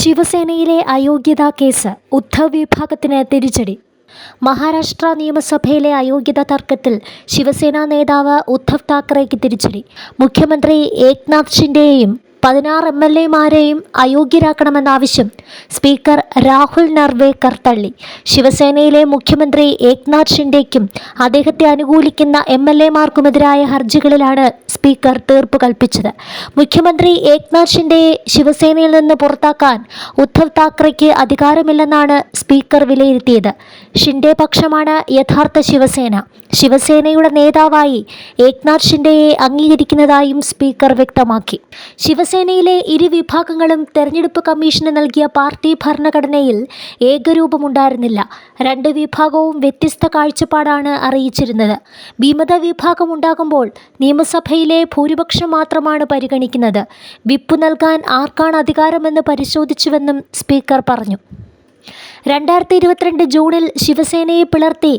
ശിവസേനയിലെ അയോഗ്യതാ case Uddhav വിഭാഗത്തിന് തിരിച്ചടി. മഹാരാഷ്ട്ര നിയമസഭയിലെ അയോഗ്യതാ തർക്കത്തിൽ ശിവസേനാ നേതാവ് ഉദ്ധവ് താക്കറെയ്ക്ക് തിരിച്ചടി. മുഖ്യമന്ത്രി ഏക്നാഥ് ഷിൻഡെയെയും 16 MLA-മാരെയും അയോഗ്യരാക്കണമെന്ന ആവശ്യം സ്പീക്കർ രാഹുൽ നർവേക്കർ തള്ളി. ശിവസേനയിലെ മുഖ്യമന്ത്രി ഏക്നാഥ് ഷിൻഡെയ്ക്കും അദ്ദേഹത്തെ അനുകൂലിക്കുന്ന MLA-മാർക്കുമെതിരായ ഹർജികളിലാണ് സ്പീക്കർ തീർപ്പ് കൽപ്പിച്ചത്. മുഖ്യമന്ത്രി ഏക്നാഥ് ഷിൻഡെയെ ശിവസേനയിൽ നിന്ന് പുറത്താക്കാൻ ഉദ്ധവ് താക്കറെയ്ക്ക് അധികാരമില്ലെന്നാണ് സ്പീക്കർ വിലയിരുത്തിയത്. ഷിൻഡെ പക്ഷമാണ് യഥാർത്ഥ ശിവസേന. ശിവസേനയുടെ നേതാവായി ഏക്നാഥ് ഷിൻഡെയെ അംഗീകരിക്കുന്നതായും സ്പീക്കർ വ്യക്തമാക്കി. ശിവസേനയിലെ ഇരുവിഭാഗങ്ങളും തെരഞ്ഞെടുപ്പ് കമ്മീഷന് നൽകിയ പാർട്ടി ഭരണഘടനയിൽ ഏകരൂപമുണ്ടായിരുന്നില്ല. 2 വിഭാഗവും വ്യത്യസ്ത കാഴ്ചപ്പാടാണ് അറിയിച്ചിരുന്നത്. വിമത വിഭാഗമുണ്ടാകുമ്പോൾ നിയമസഭയിലെ ഭൂരിപക്ഷം മാത്രമാണ് പരിഗണിക്കുന്നത്. വിപ്പ് നൽകാൻ ആർക്കാണ് അധികാരമെന്ന് പരിശോധിച്ചുവെന്നും സ്പീക്കർ പറഞ്ഞു. 2022 ജൂണിൽ ശിവസേനയെ പിളർത്തി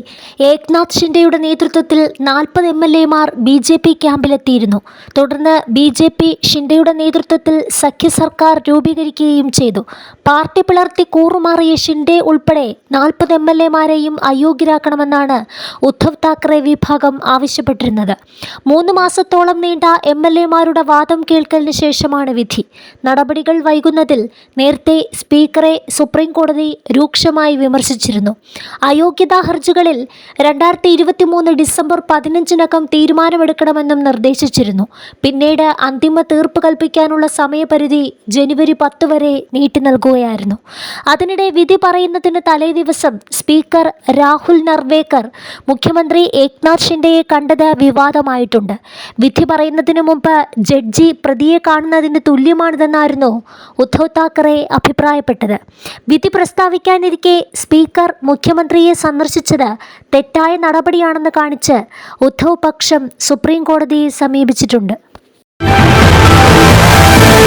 ഏക്നാഥ് ഷിൻഡെയുടെ നേതൃത്വത്തിൽ 40 MLA-മാർ BJP ക്യാമ്പിലെത്തിയിരുന്നു. തുടർന്ന് BJP ഷിൻഡെയുടെ നേതൃത്വത്തിൽ സഖ്യ സർക്കാർ രൂപീകരിക്കുകയും ചെയ്തു. പാർട്ടി പിളർത്തി കൂറുമാറിയ ഷിൻഡെ ഉൾപ്പെടെ 40 MLA-മാരെയും അയോഗ്യരാക്കണമെന്നാണ് ഉദ്ധവ് താക്കറെ വിഭാഗം ആവശ്യപ്പെട്ടിരുന്നത്. 3 മാസത്തോളം നീണ്ട MLA-മാരുടെ വാദം കേൾക്കലിന് ശേഷമാണ് വിധി. നടപടികൾ വൈകുന്നതിൽ നേരത്തെ സ്പീക്കറെ സുപ്രീം കോടതി രൂക്ഷമായി വിമർശിച്ചിരുന്നു. അയോഗ്യതാ ഹർജികളിൽ 2023 ഡിസംബർ 15-നകം തീരുമാനമെടുക്കണമെന്നും നിർദ്ദേശിച്ചിരുന്നു. പിന്നീട് അന്തിമ തീർപ്പ് കൽപ്പിക്കാനുള്ള സമയപരിധി ജനുവരി 10 വരെ നീട്ടി നൽകുകയായിരുന്നു. അതിനിടെ വിധി പറയുന്നതിന് തലേദിവസം സ്പീക്കർ രാഹുൽ നർവേക്കർ മുഖ്യമന്ത്രി ഏക്നാഥ് ഷിൻഡെയെ കണ്ടത് വിവാദമായിട്ടുണ്ട്. വിധി പറയുന്നതിന് മുമ്പ് ജഡ്ജി പ്രതിയെ കാണുന്നതിന് തുല്യമാണിതെന്നായിരുന്നു ഉദ്ധവ് താക്കറെ അഭിപ്രായപ്പെട്ടത്. വിധി പ്രസ്താവിക്കാനിരിക്കെ സ്പീക്കർ മുഖ്യമന്ത്രിയെ സന്ദർശിച്ചത് തെറ്റായ നടപടിയാണെന്ന് കാണിച്ച് ഉദ്ധവ് പക്ഷം സുപ്രീം കോടതിയെ സമീപിച്ചിട്ടുണ്ട്.